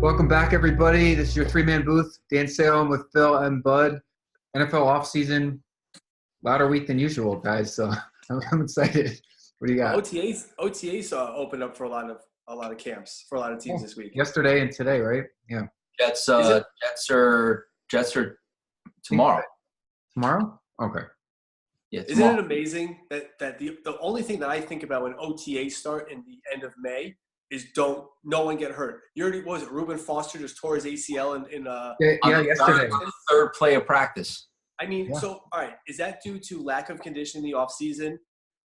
Welcome back, everybody. This is your three-man booth. Dan Salem with Phil and Bud. NFL offseason, louder week than usual, guys. So I'm excited. What do you got? OTAs opened up for a lot of camps for a lot of teams this week. Yesterday and today, right? Yeah. Jets are tomorrow. Tomorrow? Okay. Yeah. Isn't it amazing that the only thing that I think about when OTAs start in the end of May is no one get hurt. You already was it Reuben Foster just tore his ACL in yesterday. On the third play of practice. I mean, So all right, is that due to lack of conditioning in the offseason?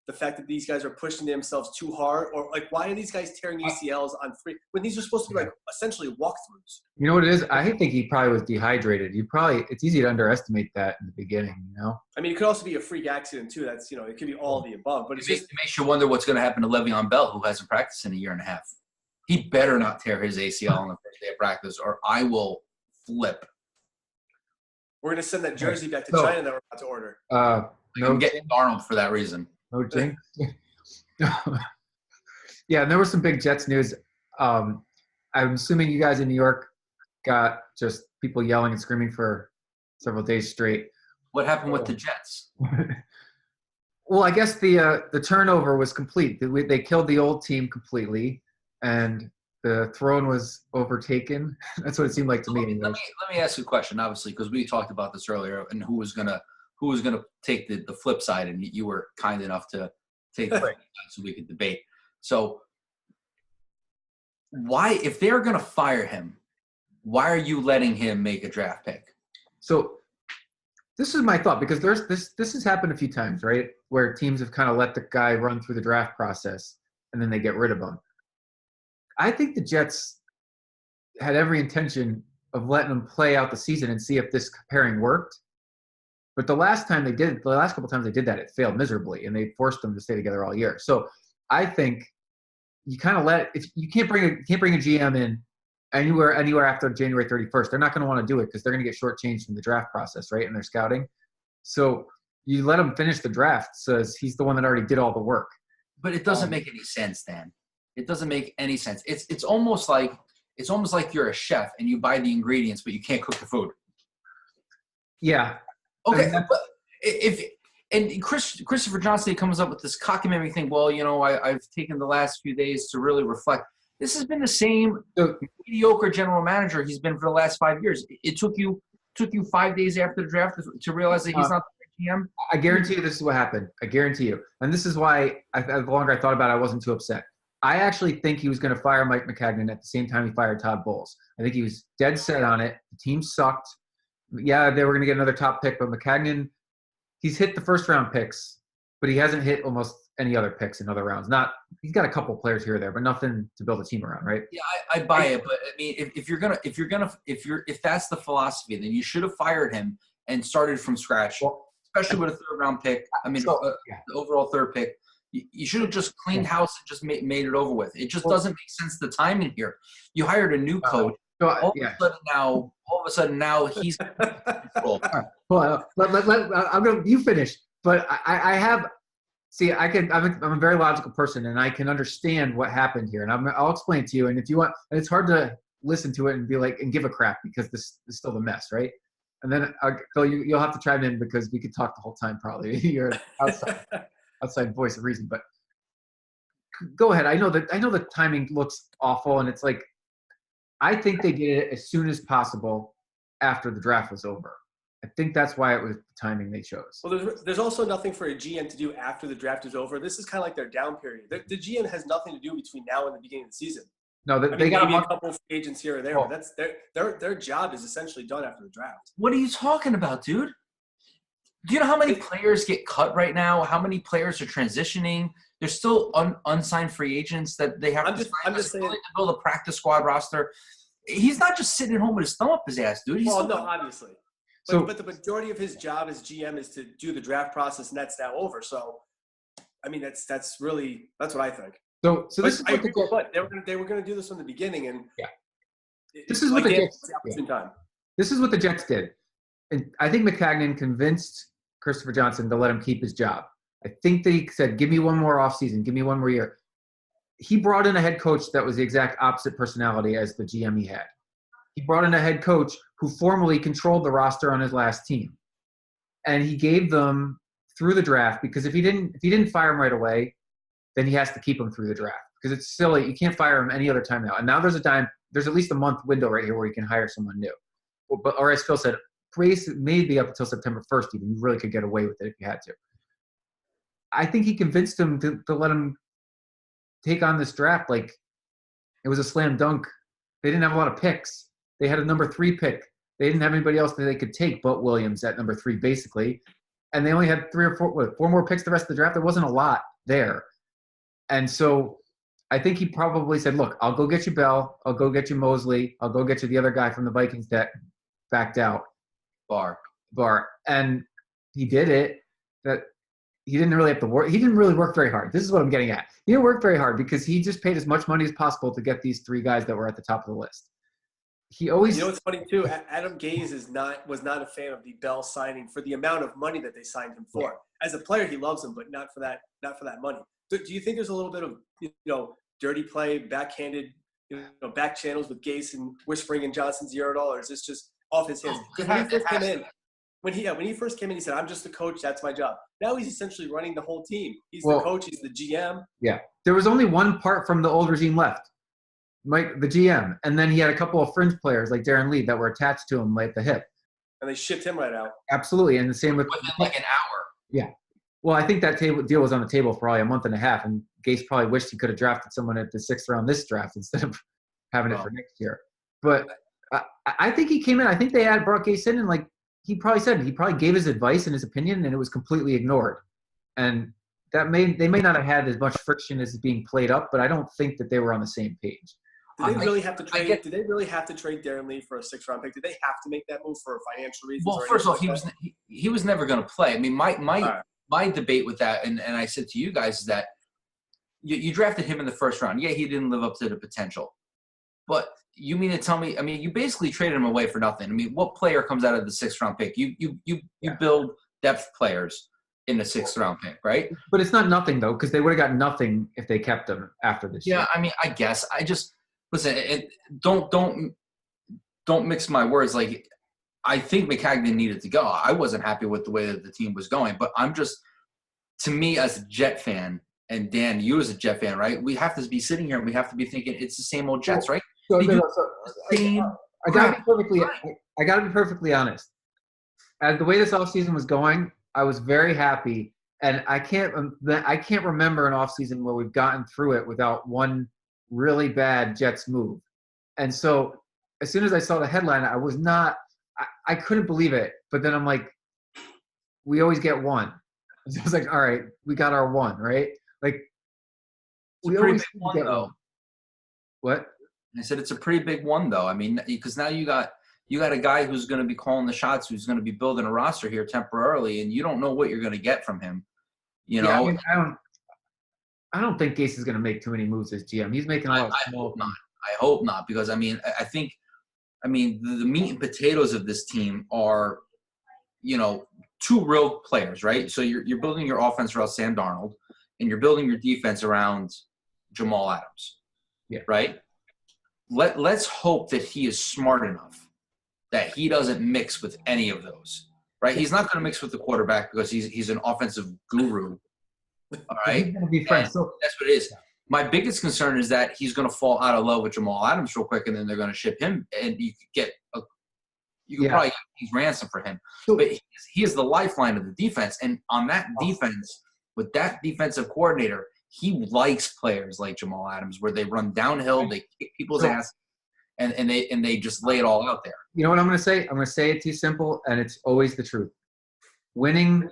The fact that these guys are pushing themselves too hard, or like why are these guys tearing ACLs on free when these are supposed to be like essentially walkthroughs? You know what it is? I think he probably was dehydrated. It's easy to underestimate that in the beginning, you know? I mean, it could also be a freak accident too. That's, it could be all of the above, but it makes you wonder what's going to happen to Le'Veon Bell, who hasn't practiced in a year and a half. He better not tear his ACL on the first day of practice, or I will flip. We're going to send that jersey back to China that we're about to order. I'm getting Arnold for that reason. No jinx. Yeah, and there was some big Jets news. I'm assuming you guys in New York got just people yelling and screaming for several days straight. What happened with the Jets? Well, I guess the turnover was complete. They killed the old team completely, and the throne was overtaken. That's what it seemed like to me. Let me ask you a question, obviously, because we talked about this earlier, and who was gonna take the flip side, and you were kind enough to take the flip side so we could debate. So why, if they're gonna fire him, why are you letting him make a draft pick? So this is my thought, because this has happened a few times, right? Where teams have kind of let the guy run through the draft process and then they get rid of him. I think the Jets had every intention of letting him play out the season and see if this pairing worked. But the last couple of times they did that, it failed miserably, and they forced them to stay together all year. So I think you kind of if you can't bring a GM in anywhere after January 31st. They're not going to want to do it because they're going to get shortchanged in the draft process, right? And their scouting. So you let him finish the draft, says he's the one that already did all the work. But it doesn't make any sense, Dan. It doesn't make any sense. It's almost like you're a chef and you buy the ingredients, but you can't cook the food. Yeah. Okay, but Christopher Johnson comes up with this cockamamie thing. Well, I've taken the last few days to really reflect. This has been the same mediocre general manager he's been for the last 5 years. It took you 5 days after the draft to realize that he's not the GM. I guarantee you this is what happened. I guarantee you. And this is why the longer I thought about it, I wasn't too upset. I actually think he was going to fire Mike Maccagnan at the same time he fired Todd Bowles. I think he was dead set on it. The team sucked. Yeah, they were going to get another top pick, but Maccagnan, he's hit the first-round picks, but he hasn't hit almost any other picks in other rounds. He's got a couple players here or there, but nothing to build a team around, right? Yeah, I buy it, but I mean, if that's the philosophy, then you should have fired him and started from scratch, especially with a third-round pick. I mean, the overall third pick. You should have just cleaned house and just made it over with. It just doesn't make sense, the timing here. You hired a new coach. All of a sudden now he's control. Well, you finish. But I'm a very logical person, and I can understand what happened here, and I'll explain it to you. And if you want, and it's hard to listen to it and be like and give a crap because this is still the mess, right? And then Phil, you'll have to chime in because we could talk the whole time probably. You're outside voice of reason, but go ahead. I know the timing looks awful, and it's like I think they did it as soon as possible after the draft was over. I think that's why it was the timing they chose. Well, there's also nothing for a GM to do after the draft is over. This is kind of like their down period. The GM has nothing to do between now and the beginning of the season. No, they got maybe a couple of free agents here or there, but that's their job is essentially done after the draft. What are you talking about, dude? Do you know how many players get cut right now? How many players are transitioning? There's still unsigned free agents that they have to build a practice squad roster. He's not just sitting at home with his thumb up his ass, dude. Obviously. But the majority of his job as GM is to do the draft process, and that's now over. So, I mean, that's what I think. So this is what they were going to do this from the beginning, and this is what the Jets did. And I think Maccagnan convinced Christopher Johnson to let him keep his job. I think they said, give me one more offseason, give me one more year. He brought in a head coach that was the exact opposite personality as the GM he had. he brought in a head coach who formerly controlled the roster on his last team. And he gave them through the draft, because if he didn't fire him right away, then he has to keep him through the draft, because it's silly. You can't fire him any other time now. And now there's at least a month window right here where you can hire someone new. Or as Phil said, maybe up until September 1st, even you really could get away with it if you had to. I think he convinced him to let him take on this draft like it was a slam dunk. They didn't have a lot of picks. They had a number 3 pick. They didn't have anybody else that they could take but Williams at number 3, basically. And they only had 3 or 4 more picks the rest of the draft. There wasn't a lot there. And so I think he probably said, look, I'll go get you Bell. I'll go get you Mosley. I'll go get you the other guy from the Vikings that backed out. Barr. And he did it. That he didn't really have to work. He didn't really work very hard. This is what I'm getting at. He didn't work very hard because he just paid as much money as possible to get these 3 guys that were at the top of the list. He always. You know what's funny too? Adam Gase was not a fan of the Bell signing for the amount of money that they signed him for. Yeah. As a player, he loves him, but not for that money. Do you think there's a little bit of dirty play, backhanded, back channels with Gase and whispering in Johnson's ear at all, or is this just off his hands? Because when he first came in, he said, "I'm just the coach. That's my job." Now he's essentially running the whole team. He's the coach. He's the GM. Yeah, there was only one part from the old regime left. Mike, the GM, and then he had a couple of fringe players like Darren Lee that were attached to him like the hip. And they shipped him right out. Absolutely, and the same with within like an hour. Yeah. Well, I think that deal was on the table for probably a month and a half, and Gase probably wished he could have drafted someone at the 6th round this draft instead of having it for next year. But I think he came in. I think they had brought Gase in, and like he probably gave his advice and his opinion, and it was completely ignored. And they may not have had as much friction as being played up, but I don't think that they were on the same page. Did they really have to trade? Did they really have to trade Darren Lee for a 6th round pick? Did they have to make that move for financial reasons? Well, first of all, he was never going to play. I mean, my debate with that, and I said to you guys, is that you drafted him in the 1st round. Yeah, he didn't live up to the potential. But you mean to tell me? I mean, you basically traded him away for nothing. I mean, what player comes out of the 6th round pick? You build depth players in the 6th round pick, right? But it's not nothing though, because they would have got nothing if they kept him after this year. Yeah, I mean, I guess I just. Listen, don't mix my words. Like, I think Maccagnan needed to go. I wasn't happy with the way that the team was going, but to me as a Jet fan, and Dan, you as a Jet fan, right? We have to be sitting here and we have to be thinking it's the same old Jets, right? I gotta be perfectly honest. As the way this offseason was going, I was very happy, and I can't remember an offseason where we've gotten through it without one really bad Jets move. And so as soon as I saw the headline, I couldn't believe it. But then I'm like, we always get one. So I was like, all right, we got our one, right? Like, we always big one, get though. One. What? I said it's a pretty big one, though. I mean, because now you got a guy who's going to be calling the shots, who's going to be building a roster here temporarily, and you don't know what you're going to get from him. You know, I mean, I don't think Gase is going to make too many moves as GM. He's making a lot of small. I hope not, because I mean, the meat and potatoes of this team are, 2 real players, right? So you're building your offense around Sam Darnold, and you're building your defense around Jamal Adams. Yeah. Right. Let's hope that he is smart enough that he doesn't mix with any of those. Right. He's not going to mix with the quarterback because he's an offensive guru. All right. He's gonna be friends. So that's what it is. My biggest concern is that he's going to fall out of love with Jamal Adams real quick, and then they're going to ship him, and you could probably get his ransom for him. But he is the lifeline of the defense, and on that defense, with that defensive coordinator, he likes players like Jamal Adams, where they run downhill, they kick people's ass, and they just lay it all out there. You know what I'm going to say? I'm going to say it too simple, and it's always the truth. Winning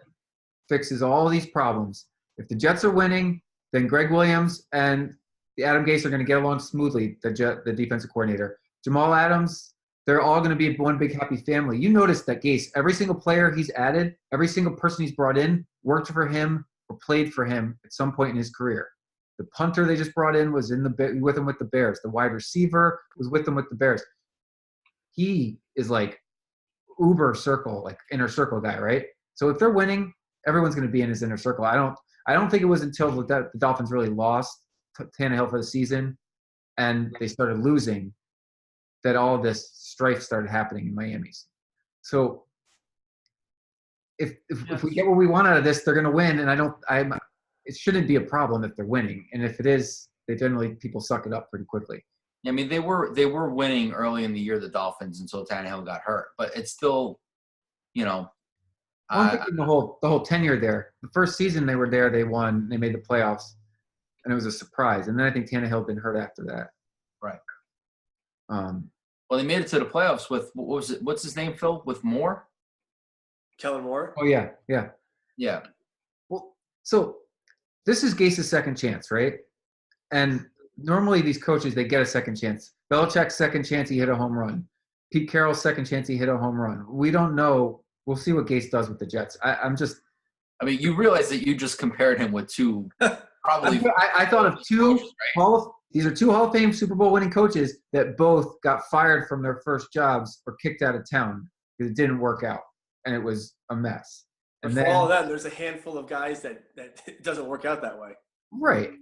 fixes all these problems. If the Jets are winning, then Greg Williams and Adam Gase are going to get along smoothly, the defensive coordinator. Jamal Adams, they're all going to be one big happy family. You notice that Gase, every single player he's added, every single person he's brought in, worked for him or played for him at some point in his career. The punter they just brought in was with him with the Bears. The wide receiver was with them with the Bears. He is like uber circle, like inner circle guy, right? So if they're winning, everyone's going to be in his inner circle. I don't think it was until the Dolphins really lost Tannehill for the season and they started losing that all this strife started happening in Miami. So if we get what we want out of this, they're going to win. And it shouldn't be a problem if they're winning. And if it is, people suck it up pretty quickly. I mean, they were winning early in the year, the Dolphins, until Tannehill got hurt. But it's still, I'm thinking the whole tenure there. The first season they were there, they won, they made the playoffs, and it was a surprise. And then I think Tannehill had been hurt after that. Right. Well, they made it to the playoffs with what's his name, Phil? With Moore? Kellen Moore? Oh yeah. Yeah. Well, so this is Gase's second chance, right? And normally these coaches, they get a second chance. Belichick's second chance, he hit a home run. Pete Carroll's second chance, he hit a home run. We don't know. We'll see what Gase does with the Jets. I mean, you realize that you just compared him with two probably. I thought of two coaches, right? These are two Hall of Fame Super Bowl winning coaches that both got fired from their first jobs or kicked out of town because it didn't work out, and it was a mess. And for all of that, there's a handful of guys that it doesn't work out that way. Right.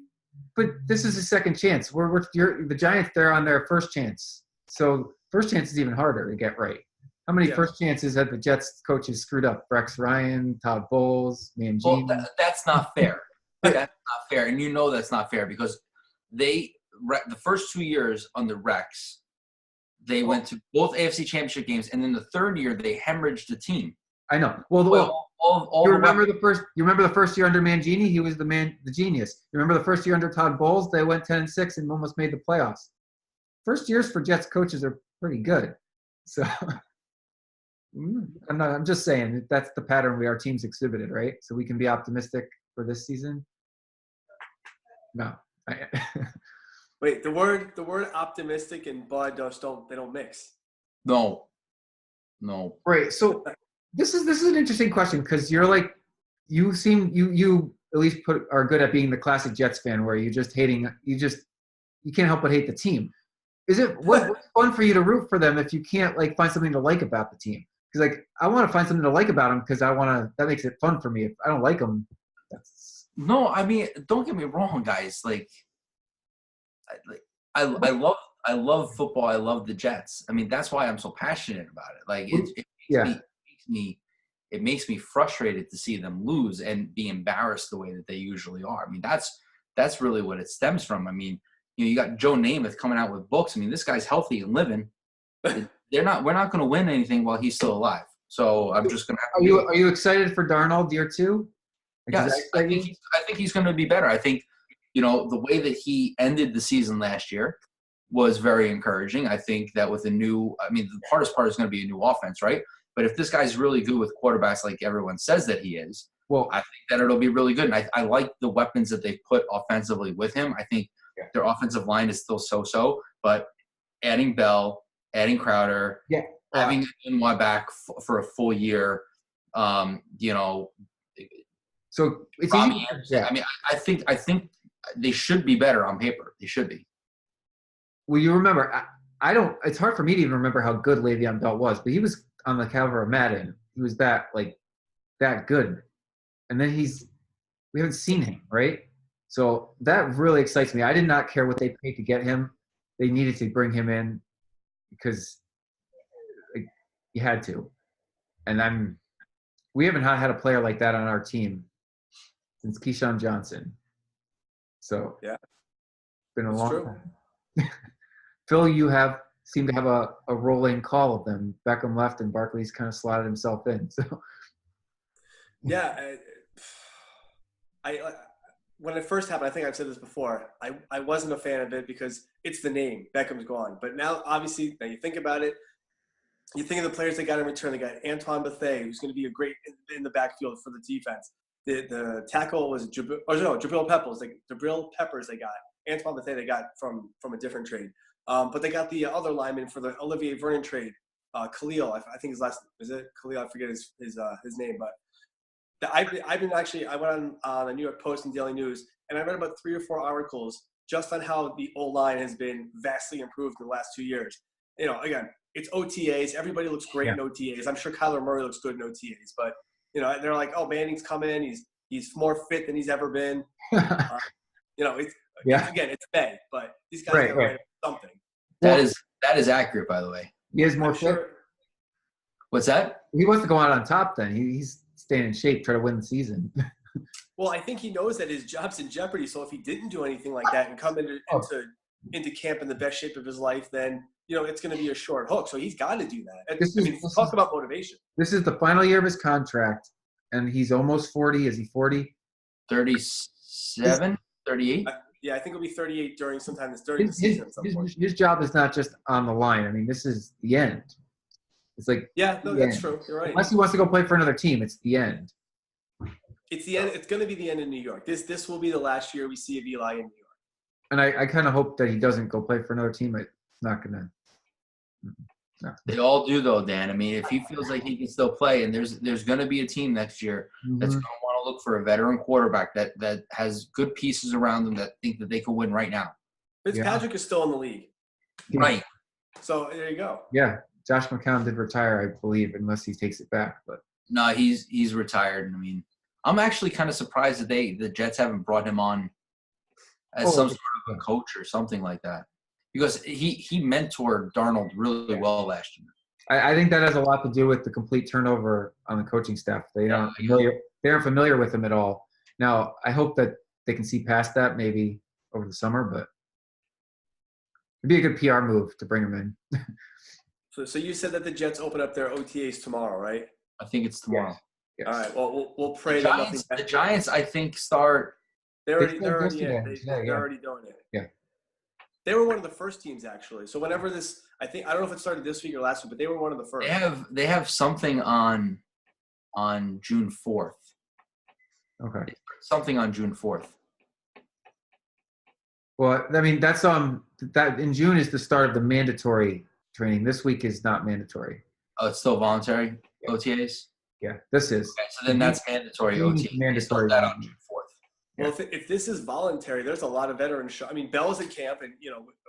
But this is a second chance. The Giants, they're on their first chance. So first chance is even harder to get right. How many first chances have the Jets coaches screwed up? Rex Ryan, Todd Bowles, Mangini? Well, that's not fair. That's not fair. And you know that's not fair because the first 2 years under Rex, they went to both AFC Championship games, and then the third year they hemorrhaged the team. I know. Well, you remember the first year under Mangini? He was the genius. You remember the first year under Todd Bowles? They went 10-6 and almost made the playoffs. First years for Jets coaches are pretty good. So I'm just saying that's the pattern our teams exhibited, right? So we can be optimistic for this season. No. Wait, the word optimistic and Bud don't mix. No. Right. So this is an interesting question because you're like you at least are good at being the classic Jets fan where you can't help but hate the team. What's fun for you to root for them if you can't find something to like about the team? Because I want to find something to like about them because that makes it fun for me. If I don't like them, no. I mean, don't get me wrong, guys. I love football. I love the Jets. I mean, that's why I'm so passionate about it. It makes me frustrated to see them lose and be embarrassed the way that they usually are. I mean, that's really what it stems from. I mean, you got Joe Namath coming out with books. I mean, this guy's healthy and living. We're not going to win anything while he's still alive. So I'm just going to. Are you excited for Darnold year 2? Yes, I think he's going to be better. I think the way that he ended the season last year was very encouraging. I think that with the hardest part is going to be a new offense, right? But if this guy's really good with quarterbacks like everyone says that he is, I think that it'll be really good. And I like the weapons that they've put offensively with him. I think their offensive line is still so-so, but adding Bell, adding Crowder, having Nwa back for a full year, So it's Robbie Anderson, I mean, I think they should be better on paper. They should be. Well, you remember, it's hard for me to even remember how good Le'Veon Bell was, but he was on the caliber of Madden. He was that good. And then we haven't seen him, right? So that really excites me. I did not care what they paid to get him. They needed to bring him in because you had to. And we haven't had a player like that on our team since Keyshawn Johnson. So yeah, it's been a long time. Phil, you seem to have a rolling call of them. Beckham left and Barkley's kind of slotted himself in. So yeah, when it first happened, I think I've said this before. I wasn't a fan of it because it's the name. Beckham's gone, but now obviously, now you think about it. You think of the players they got in return. They got Antoine Bethea, who's going to be a great in the backfield for the defense. The tackle was Jabril Peppers. They got Antoine Bethea. They got from a different trade. But they got the other lineman for the Olivier Vernon trade, Khalil. I think his last name is it Khalil. I forget his name, but I went on the New York Post and Daily News, and I read about 3 or 4 articles just on how the O-line has been vastly improved in the last 2 years. Again, it's OTAs. Everybody looks great in OTAs. I'm sure Kyler Murray looks good in OTAs, but they're like, oh, Manning's come in. He's more fit than he's ever been. It's May, but these guys got something. That is That is accurate, by the way. He is more I'm fit. sure. What's that? He wants to go out on top. Then he's staying in shape, try to win the season. Well, I think he knows that his job's in jeopardy. So if he didn't do anything like that and come into camp in the best shape of his life, then it's going to be a short hook. So he's got to do that. Talk about motivation. This is the final year of his contract, and he's almost 40. Is he 40? 37, 38? Yeah, I think it'll be 38 during the season at some point. His job is not just on the line. I mean, this is the end. It's like that's true. You're right. Unless he wants to go play for another team, it's the end. It's the end. It's going to be the end in New York. This will be the last year we see of Eli in New York. And I kind of hope that he doesn't go play for another team. It's not going to. No. They all do, though, Dan. I mean, if he feels like he can still play, and there's going to be a team next year that's going to want to look for a veteran quarterback that has good pieces around them that think that they can win right now. Fitzpatrick is still in the league. Right. So there you go. Yeah. Josh McCown did retire, I believe, unless he takes it back. But no, he's retired. I mean, I'm actually kind of surprised that the Jets haven't brought him on as some sort of a coach or something like that, because he mentored Darnold really well last year. I think that has a lot to do with the complete turnover on the coaching staff. They aren't familiar with him at all. Now, I hope that they can see past that maybe over the summer, but it'd be a good PR move to bring him in. So you said that the Jets open up their OTAs tomorrow, right? I think it's tomorrow. Yes. All right. Well, we'll pray The Giants, I think, start. They're already doing it. Yeah. They were one of the first teams, actually. So whenever I don't know if it started this week or last week, but they were one of the first. They have something on June 4th. Okay. Something on June 4th. Well, I mean, that's that in June is the start of the mandatory training. This week is not mandatory. Oh, it's still voluntary OTAs? Yeah, this is. Okay, so then that's mandatory OTAs. Mandatory. That on June 4th. Well, if this is voluntary, there's a lot of veterans. I mean, Bell's at camp, and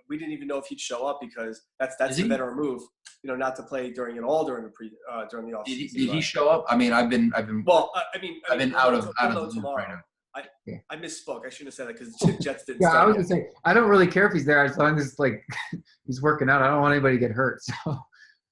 we didn't even know if he'd show up because that's the veteran move. Not to play during the off season. Did he show up? I mean, I've been. Well, I've been out of the loop right now. I misspoke. I shouldn't have said that because Jets didn't. Yeah, I was gonna say I don't really care if he's there as long as he's working out. I don't want anybody to get hurt. So.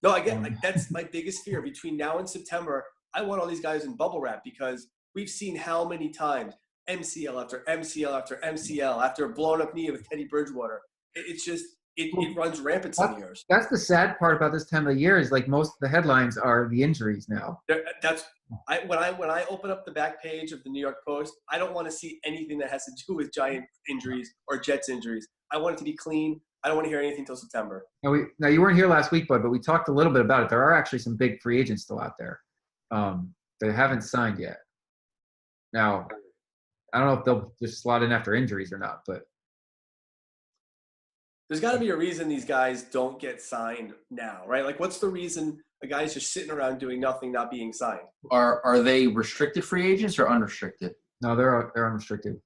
No, I get that's my biggest fear. Between now and September, I want all these guys in bubble wrap because we've seen how many times MCL after MCL after MCL after a blown up knee with Teddy Bridgewater. It's just it runs rampant some years. That's the sad part about this time of the year is most of the headlines are the injuries now. When I open up the back page of the New York Post, I don't want to see anything that has to do with Giant injuries or Jets injuries. I want it to be clean. I don't want to hear anything until September. Now you weren't here last week, Bud, but we talked a little bit about it. There are actually some big free agents still out there that haven't signed yet. Now, I don't know if they'll just slot in after injuries or not, but there's got to be a reason these guys don't get signed now, right? What's the reason a guy's just sitting around doing nothing, not being signed? Are they restricted free agents or unrestricted? No, they're unrestricted.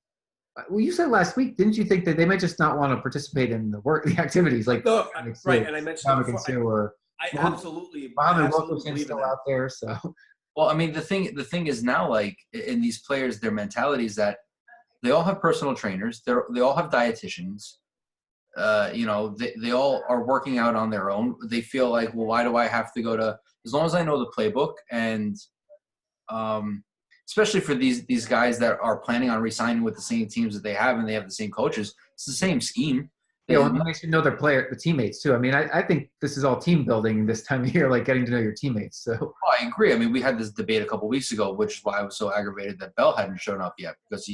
Well, you said last week, didn't you think that they might just not want to participate in the activities right? And I mentioned before, I absolutely Wilkerson's still out there. So, well, I mean, the thing is now, in these players, their mentality is that they all have personal trainers. They all have dietitians. They all are working out on their own. They feel like, well, why do I have to go to? As long as I know the playbook, and especially for these guys that are planning on re-signing with the same teams that they have and they have the same coaches, it's the same scheme. Yeah, and they should know the teammates too. I mean, I think this is all team building this time of year, getting to know your teammates. So I agree. I mean, we had this debate a couple weeks ago, which is why I was so aggravated that Bell hadn't shown up yet because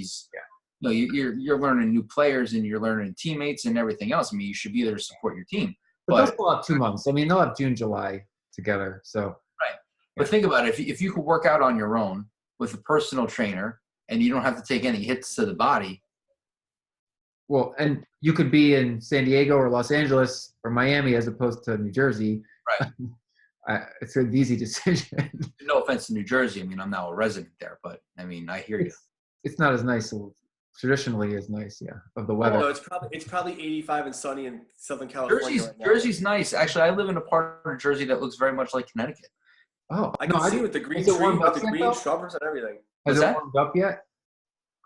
you're learning new players and you're learning teammates and everything else. I mean, you should be there to support your team. But they'll still have 2 months. I mean, they'll have June, July together. So right. But think about it. If you could work out on your own with a personal trainer and you don't have to take any hits to the body. Well, and you could be in San Diego or Los Angeles or Miami as opposed to New Jersey. Right. It's an easy decision. No offense to New Jersey. I mean, I'm now a resident there, but I mean, I hear you. It's not as nice. Traditionally is nice, of the weather. No, it's probably 85 and sunny in Southern California. Jersey's nice. Actually, I live in a part of Jersey that looks very much like Connecticut. Oh, I can see with the green shrubs and everything. Has it warmed up yet?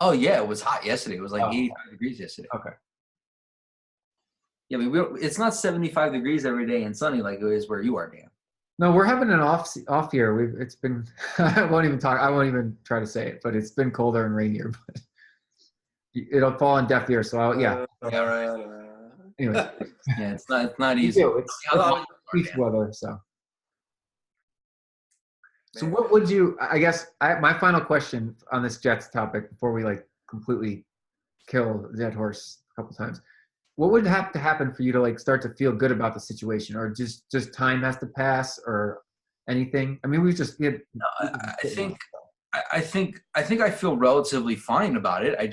Oh yeah, it was hot yesterday. It was 85 degrees yesterday. Okay. Yeah, it's not 75 degrees every day and sunny like it is where you are, Dan. No, we're having an off year. It's been I won't even try to say it, but it's been colder and rainier. But it'll fall on deaf ears. So yeah. Yeah, right. Anyway, yeah, it's not easy. It's peace weather. So what would you? I guess my final question on this Jets topic before we like completely kill the dead horse a couple times. What would have to happen for you to like start to feel good about the situation, or just time has to pass, or anything? I mean, we just get. No, I think I feel relatively fine about it. I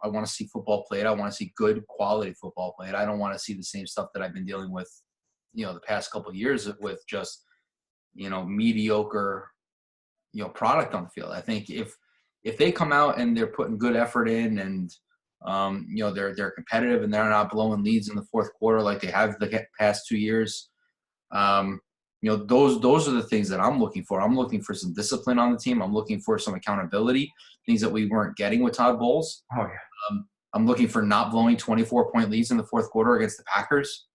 want to see football played. I want to see good quality football played. I don't want to see the same stuff that I've been dealing with, the past couple of years with just, mediocre, product on the field. I think if they come out and they're putting good effort in and they're competitive and they're not blowing leads in the fourth quarter like they have the past 2 years. Those are the things that I'm looking for. I'm looking for some discipline on the team. I'm looking for some accountability, things that we weren't getting with Todd Bowles. Oh yeah. I'm looking for not blowing 24-point leads in the fourth quarter against the Packers.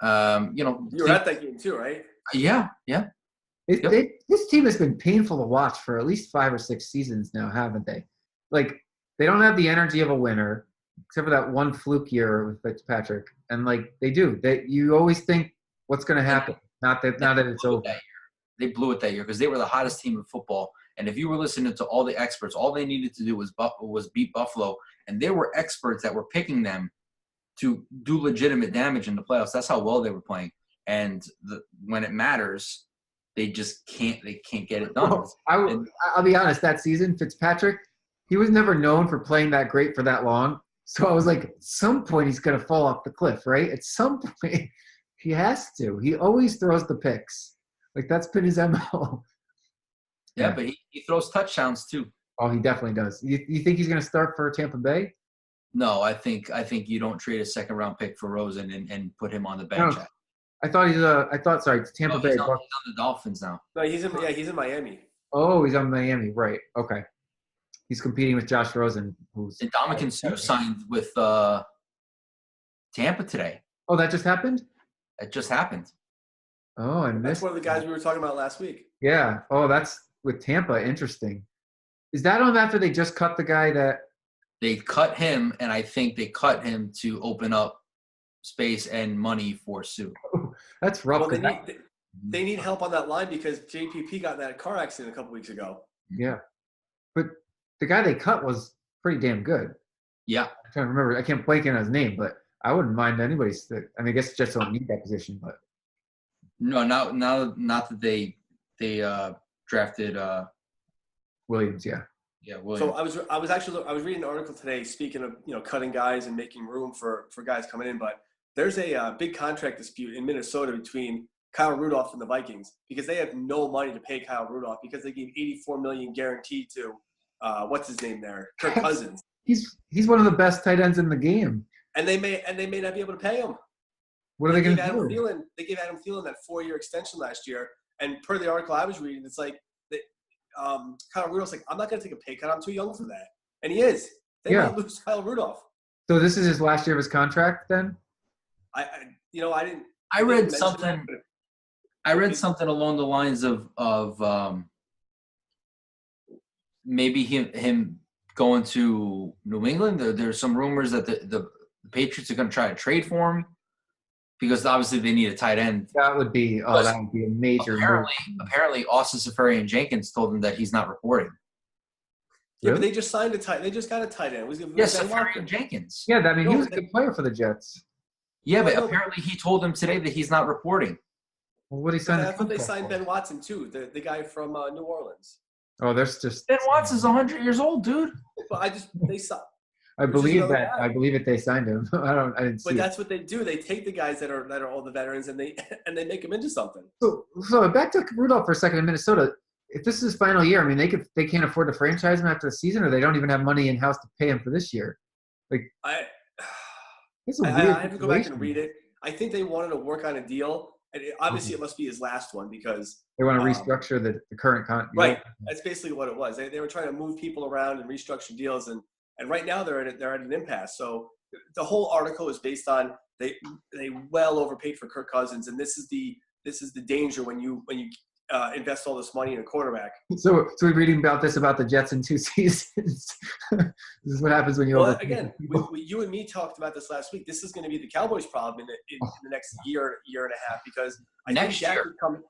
You were at that game too, right? Yeah. This team has been painful to watch for at least 5 or 6 seasons now, haven't they? Like, they don't have the energy of a winner, except for that one fluke year with Fitzpatrick. And like they do, you always think what's going to happen. Not that it's over. They blew it that year because they were the hottest team in football. And if you were listening to all the experts, all they needed to do was beat Buffalo, and there were experts that were picking them to do legitimate damage in the playoffs. That's how well they were playing. And when it matters, they just can't. They can't get it done. Well, I'll be honest. That season, Fitzpatrick, he was never known for playing that great for that long. So I was like, at some point he's going to fall off the cliff, right? At some point he has to. He always throws the picks. Like, that's been his MO. Yeah, but he throws touchdowns too. Oh, he definitely does. You think he's going to start for Tampa Bay? No, I think you don't trade a second-round pick for Rosen and put him on the bench. No. Tampa Bay. He's on the Dolphins now. No, he's in Miami. Oh, he's on Miami, right? Okay. He's competing with Josh Rosen, and Dominican Sue signed with Tampa today. Oh, that just happened? It just happened. Oh, I missed. That's one of the guys we were talking about last week. Yeah. Oh, that's with Tampa. Interesting. Is that on after they just cut the guy that? They cut him, and I think they cut him to open up space and money for Sue. Oh, that's rough. Well, they need help on that line because JPP got in that car accident a couple weeks ago. Yeah. But the guy they cut was pretty damn good. Yeah. I'm trying to remember. I can't blank on his name, but I wouldn't mind anybody's. I mean, I guess just don't need that position, but. No, not that they drafted Williams, yeah. Yeah, Williams. So I was reading an article today, speaking of cutting guys and making room for guys coming in, but there's a big contract dispute in Minnesota between Kyle Rudolph and the Vikings because they have no money to pay Kyle Rudolph because they gave $84 million guaranteed to what's his name there, Kirk Cousins. He's one of the best tight ends in the game. And they may not be able to pay him. What are they going to do? They gave Adam Thielen that 4-year extension last year, and per the article I was reading, it's like Kyle Rudolph's like, I'm not going to take a pay cut. I'm too young for that, and he is. They might lose Kyle Rudolph. So this is his last year of his contract, then? I didn't. I read something. I read something along the lines of maybe him going to New England. There's some rumors that the Patriots are going to try to trade for him because obviously they need a tight end. That would be a major move. Apparently, Austin Seferian-Jenkins told him that he's not reporting. Yeah, really? But they just signed they just got a tight end. Seferian-Jenkins. Yeah, I mean, he was a good player for the Jets. Yeah, but apparently he told them today that he's not reporting. Well, what he signed? I thought they signed Ben Watson too, the guy from New Orleans. Oh, there's just Ben Watson's 100 years old, dude. But they signed. I believe that. I believe it. They signed him. I didn't see. But that's what they do. They take the guys that are all the veterans and they make them into something. So back to Rudolph for a second in Minnesota. If this is his final year, I mean, they can't afford to franchise him after the season, or they don't even have money in house to pay him for this year. Like, I have to go back and read it. I think they wanted to work on a deal, and obviously it must be his last one because they want to restructure the current contract. Right, that's basically what it was. They were trying to move people around and restructure deals, and right now they're at an impasse. So the whole article is based on They well overpaid for Kirk Cousins, and this is the danger when you invest all this money in a quarterback. So we're reading about the Jets in 2 seasons. This is what happens when you overpay. Again, you and me talked about this last week. This is going to be the Cowboys' problem in the next year and a half, because I think Dak is coming.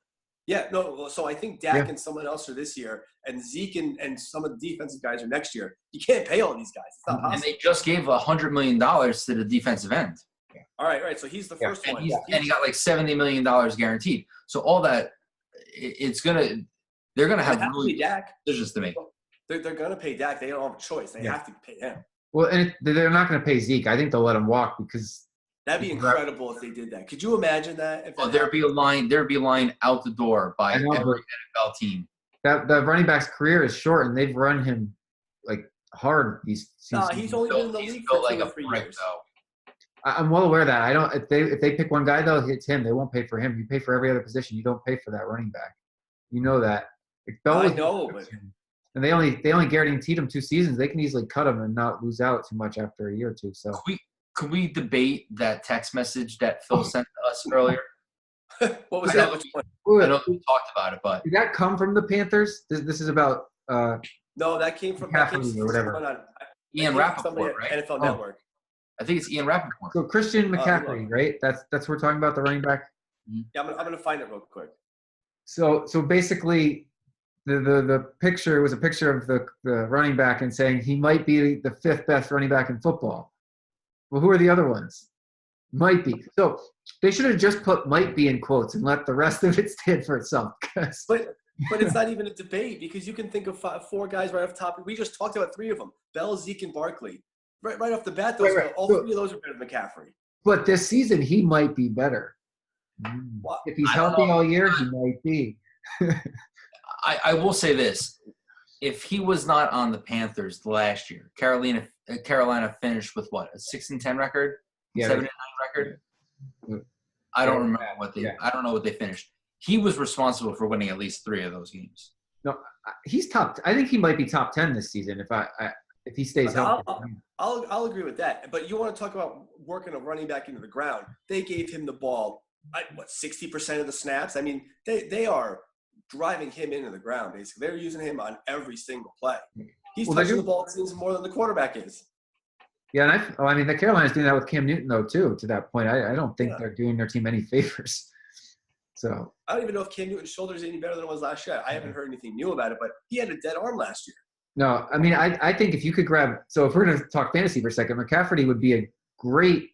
Yeah, no. So I think Dak and someone else are this year, and Zeke and some of the defensive guys are next year. You can't pay all these guys. It's not possible. And they just gave $100 million to the defensive end. All right. So he's the first one. And he got like $70 million guaranteed. So all that, they're gonna have really Dak decisions to make. They're gonna pay Dak. They don't have a choice. They have to pay him. Well, and they're not going to pay Zeke. I think they'll let him walk because that'd be incredible if they did that. Could you imagine that? There'd be a line out the door by every NFL team. That the running back's career is short, and they've run him like hard these seasons. No, he's only been in the league for 2 or 3 years. I'm well aware of that. I don't. If they pick one guy, they'll hit him. They won't pay for him. You pay for every other position. You don't pay for that running back. You know that. I know, but and they only guaranteed him 2 seasons. They can easily cut him and not lose out too much after a year or two. So could we debate that text message that Phil sent to us earlier? What was that? I know we talked about it, but did that come from the Panthers? This is about. No, that came from or whatever. Ian Rappaport, right? NFL Network. I think it's Ian Rappaport. So Christian McCaffrey, right? That's what we're talking about, the running back. Yeah, I'm gonna find it real quick. So basically, the picture was a picture of the running back and saying he might be the 5th best running back in football. Well, who are the other ones? Might be. So they should have just put "might be" in quotes and let the rest of it stand for itself. But it's not even a debate, because you can think of 4 guys right off the top. We just talked about 3 of them: Bell, Zeke, and Barkley. Right off the bat, all 3 of those are better than McCaffrey. But this season, he might be better. If he's healthy all year, he might be. I will say this: if he was not on the Panthers last year, Carolina finished with what, a 6-10 record, 7-9 record. I don't remember I don't know what they finished. He was responsible for winning at least 3 of those games. No, he's top. I think he might be top 10 this season if he stays healthy. I'll agree with that. But you want to talk about working a running back into the ground? They gave him the ball, 60% of the snaps? I mean, they are driving him into the ground, basically. They're using him on every single play. He's touching the ball, it seems, more than the quarterback is. Yeah, and the Carolina's doing that with Cam Newton, though, too, to that point. I don't think they're doing their team any favors. So I don't even know if Cam Newton's shoulder is any better than it was last year. I haven't heard anything new about it, but he had a dead arm last year. No, I mean, I think if you could grab – so if we're going to talk fantasy for a second, McCaffrey would be a great,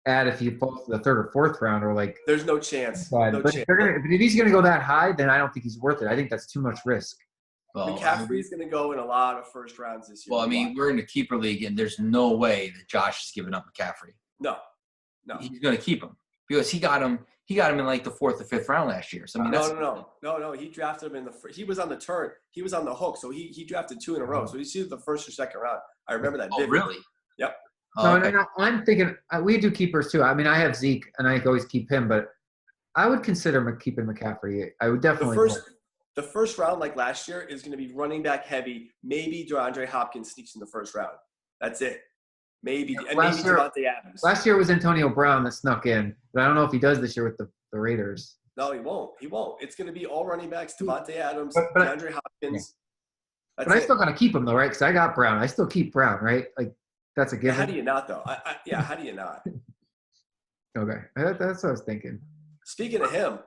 add if you fall to the 3rd or 4th round, or there's no chance. But if he's going to go that high, then I don't think he's worth it. I think that's too much risk. Well, McCaffrey's going to go in a lot of first rounds this year. Well, I mean, we're in a keeper league, and there's no way that Josh is giving up McCaffrey. No. He's going to keep him because he got him in the 4th or 5th round last year. So I mean, no. He drafted him in he was on the turn. He was on the hook, so he drafted 2 in a row. So he's either the 1st or 2nd round. I remember that. Oh, really? Yep. Okay. I'm thinking we do keepers too. I mean, I have Zeke, and I always keep him, but I would consider keeping McCaffrey. I would definitely. The first round, like last year, is going to be running back heavy. Maybe DeAndre Hopkins sneaks in the 1st round. That's it. Maybe. And maybe Devontae Adams. Last year was Antonio Brown that snuck in, but I don't know if he does this year with the Raiders. No, he won't. It's going to be all running backs: Devontae Adams, DeAndre Hopkins. But I still got to keep him, though, right? Because I got Brown. I still keep Brown, right? That's a given. How do you not, though? How do you not? Okay. That's what I was thinking. Speaking of him,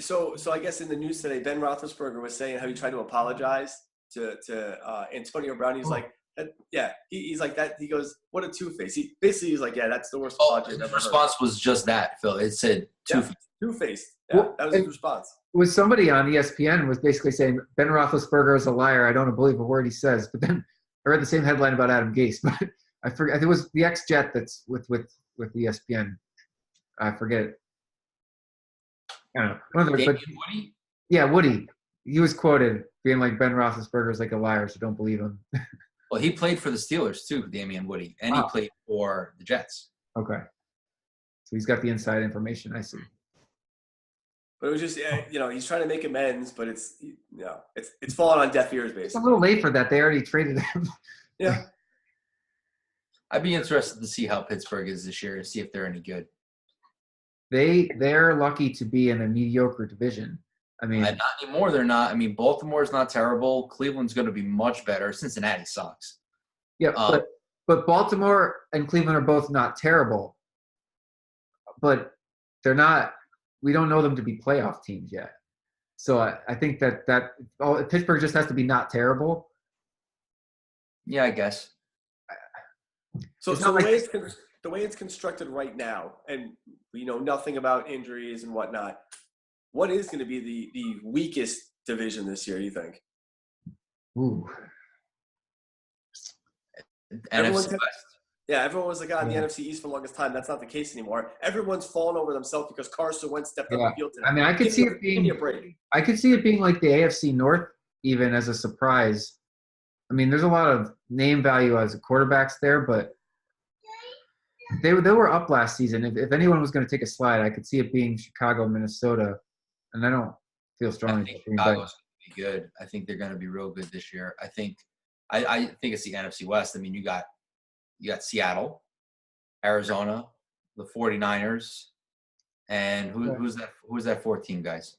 so I guess in the news today, Ben Roethlisberger was saying how he tried to apologize to Antonio Brown. He's like, he's like that. He goes, "What a two-face." He's like, "Yeah, that's the worst apology." His response was just that, Phil. It said two-face. Two-faced. Yeah, that was his response. Was somebody on ESPN was basically saying Ben Roethlisberger is a liar. I don't believe a word he says. But then I read the same headline about Adam Gase, but I forget. It was the ex-Jet that's with ESPN. I forget it. I don't know. Woody? Yeah, Woody. He was quoted being like, Ben Roethlisberger is like a liar, so don't believe him. Well, he played for the Steelers too, Damian Woody, and he played for the Jets. Okay. So he's got the inside information. I see. But it was just, he's trying to make amends, but it's falling on deaf ears, basically. It's a little late for that. They already traded him. Yeah. I'd be interested to see how Pittsburgh is this year and see if they're any good. They're lucky to be in a mediocre division. I mean, not anymore. They're not. I mean, Baltimore's not terrible. Cleveland's going to be much better. Cincinnati sucks. yeah, but Baltimore and Cleveland are both not terrible, but they're not. We don't know them to be playoff teams yet. So I think that Pittsburgh just has to be not terrible. Yeah, I guess. So the way it's constructed right now, and we know nothing about injuries and whatnot, what is going to be the weakest division this year, you think? Ooh. NFC West. Yeah, everyone was like, the NFC East for the longest time. That's not the case anymore. Everyone's fallen over themselves because Carson Wentz stepped up the field today. I mean, I could see it being like the AFC North even as a surprise. I mean, there's a lot of name value as quarterbacks there, but they were up last season. If anyone was going to take a slide, I could see it being Chicago, Minnesota, and I don't feel strongly. I think Chicago's going to be good. I think they're going to be real good this year. I think it's the NFC West. I mean, you got Seattle, Arizona, the 49ers, and who's that 14 guys?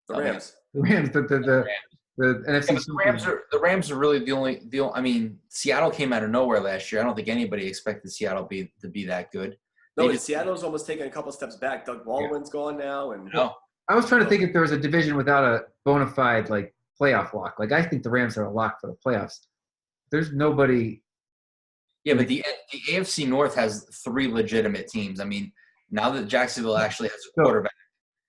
The Rams. The Rams, the NFC. The Rams are really the only. I mean, Seattle came out of nowhere last year. I don't think anybody expected Seattle to be that good. Seattle's almost taken a couple steps back. Doug Baldwin's gone now, and I was trying to think if there was a division without a bona fide like playoff lock. Like I think the Rams are a lock for the playoffs. There's nobody. Yeah, but the AFC North has 3 legitimate teams. I mean, now that Jacksonville actually has a quarterback,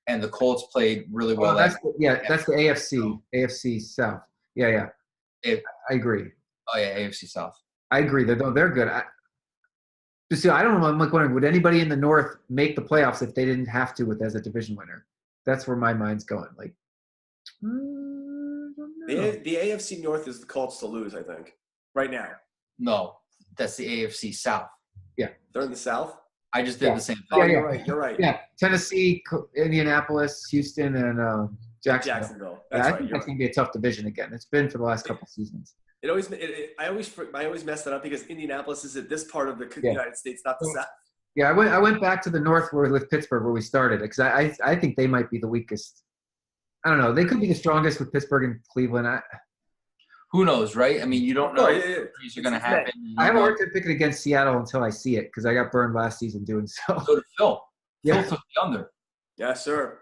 and the Colts played really well. That's the AFC South. Yeah. I agree. Oh yeah, AFC South. I agree. They're good. I don't know. I'm like wondering, would anybody in the North make the playoffs if they didn't have to as a division winner? That's where my mind's going. Like, the AFC North is the Colts to lose, I think, right now. No, that's the AFC South. Yeah, they're in the South. I just did the same thing. Oh, you're right. Yeah, Tennessee, Indianapolis, Houston, and Jacksonville. That's I think that's going to be a tough division again. It's been for the last couple of seasons. I always mess that up because Indianapolis is at this part of the United States, not the South. Yeah, I went back to the North with Pittsburgh where we started because I think they might be the weakest. I don't know. They could be the strongest with Pittsburgh and Cleveland. Who knows, right? I mean, you don't know if injuries are going to happen. I have a hard time picking against Seattle until I see it because I got burned last season doing so. So did Phil. Phil took the under. Yes, sir.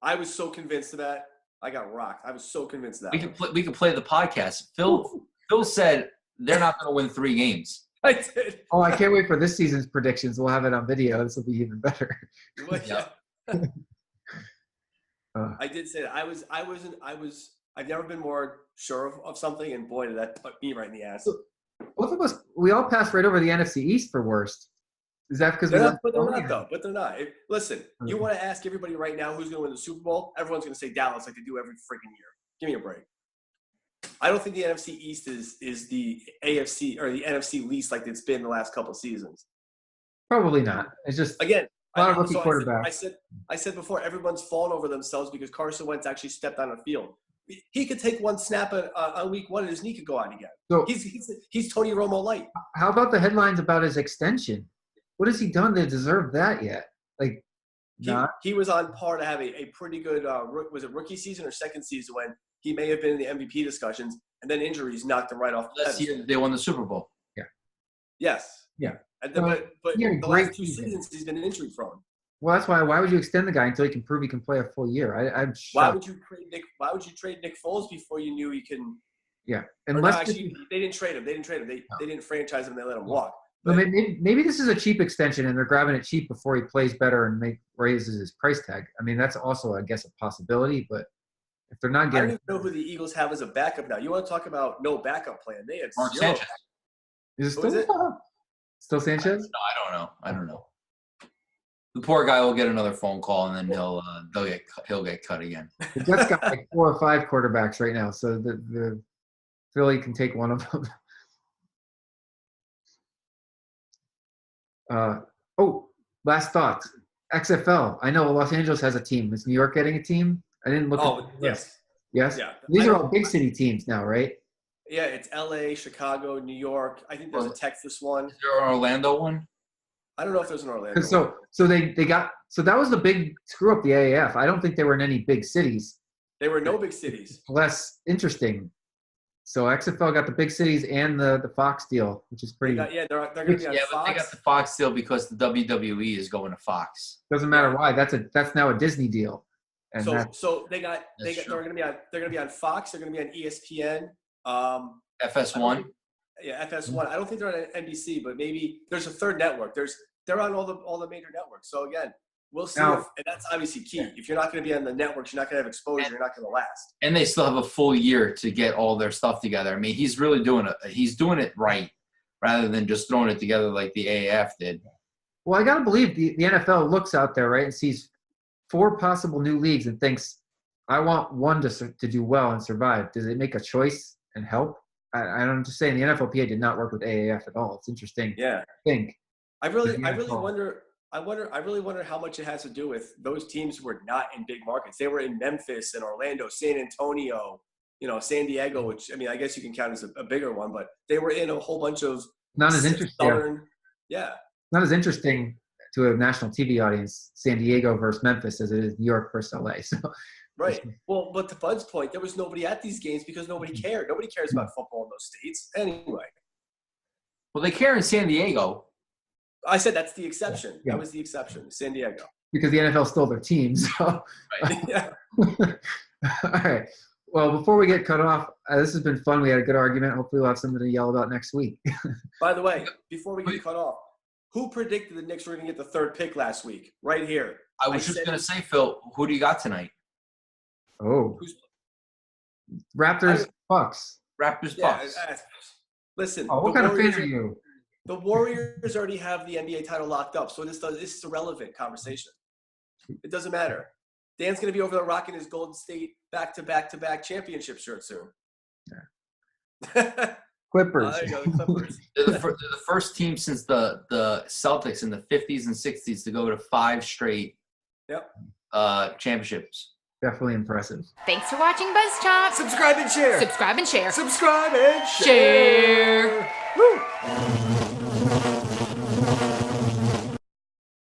I was so convinced of that. I got rocked. I was so convinced of that. We could play the podcast. Phil said they're not going to win 3 games. I did. Oh, I can't wait for this season's predictions. We'll have it on video. This will be even better. I did say that. I've never been more sure of something, and boy, did that put me right in the ass. Both of us, we all passed right over the NFC East for worst. Is that because they're not? But they're not. Listen, you want to ask everybody right now who's going to win the Super Bowl? Everyone's going to say Dallas like they do every freaking year. Give me a break. I don't think the NFC East is the AFC or the NFC least like it's been the last couple of seasons. Probably not. It's just again a lot of rookie quarterbacks. I said before, everyone's fallen over themselves because Carson Wentz actually stepped on the field. He could take one snap on week 1 and his knee could go out again. So he's Tony Romo light. How about the headlines about his extension? What has he done to deserve that yet? Like, he was on par to have a pretty good was it rookie season or second season when he may have been in the MVP discussions, and then injuries knocked him right off. Last year they won the Super Bowl. Yeah. Yes. Yeah. And then, but the last 2 seasons he's been injury prone. Well, that's why. Why would you extend the guy until he can prove he can play a full year? I'm shocked. Why would you trade Nick Foles before you knew he can? Yeah, they didn't trade him. They didn't franchise him. They let him walk. But maybe this is a cheap extension, and they're grabbing it cheap before he plays better and raises his price tag. I mean, that's also, I guess, a possibility. But if they're not getting, I don't even know who the Eagles have as a backup now. You want to talk about no backup plan? They had Mark Sanchez. Is it still Sanchez? No, I don't know. The poor guy will get another phone call, and then he'll get cut again. The Jets got like 4 or 5 quarterbacks right now, so the Philly can take one of them. Last thought. XFL. I know Los Angeles has a team. Is New York getting a team? I didn't look. Yes. Yes. Yeah. These are all big city teams now, right? Yeah, it's L.A., Chicago, New York. I think there's a Texas one. Is there an Orlando one? I don't know if there's an Orlando one. So that was the big screw up the AAF. I don't think they were in any big cities. They were no big cities. Less interesting. So XFL got the big cities and the Fox deal, which is pretty. They're going to be on Fox. But they got the Fox deal because the WWE is going to Fox. Doesn't matter why. That's now a Disney deal. And so they're going to be on Fox. They're going to be on ESPN. FS1. Yeah, FS1. I don't think they're on NBC, but maybe there's a third network. They're on all the major networks. So again, we'll see. And that's obviously key. If you're not going to be on the networks, you're not going to have exposure. You're not going to last. And they still have a full year to get all their stuff together. I mean, he's really doing it. He's doing it right, rather than just throwing it together like the AAF did. Well, I got to believe the NFL looks out there, right, and sees 4 possible new leagues and thinks, I want one to do well and survive. Does it make a choice and help? I'm just saying the NFLPA did not work with AAF at all. It's interesting. Yeah. I really wonder how much it has to do with those teams who were not in big markets. They were in Memphis and Orlando, San Antonio, San Diego, which, I mean, I guess you can count as a bigger one, but they were in a whole bunch of not as interesting. Not as interesting to a national TV audience, San Diego versus Memphis, as it is New York versus LA. So. Right. Well, but to Bud's point, there was nobody at these games because nobody cared. Nobody cares about football in those states anyway. Well, they care in San Diego. I said that's the exception. Yeah. That was the exception, San Diego. Because the NFL stole their teams. So. Right. Yeah. All right. Well, before we get cut off, this has been fun. We had a good argument. Hopefully we'll have something to yell about next week. By the way, before we get cut off, who predicted the Knicks were going to get the 3rd pick last week? Right here. I was just going to say, Phil, who do you got tonight? Oh. Raptors, Bucks. Raptors, Bucks. Listen. Oh, what kind of fan are you? The Warriors already have the NBA title locked up, so this is a relevant conversation. It doesn't matter. Dan's going to be over there rocking his Golden State back-to-back championship shirt soon. Yeah. Clippers. There you go, the Clippers. They're the first team since the Celtics in the 50s and 60s to go to 5 straight championships. Definitely impressive. Thanks for watching BuzzChomp. Subscribe and share. Subscribe and share. Subscribe and share. Share. Woo.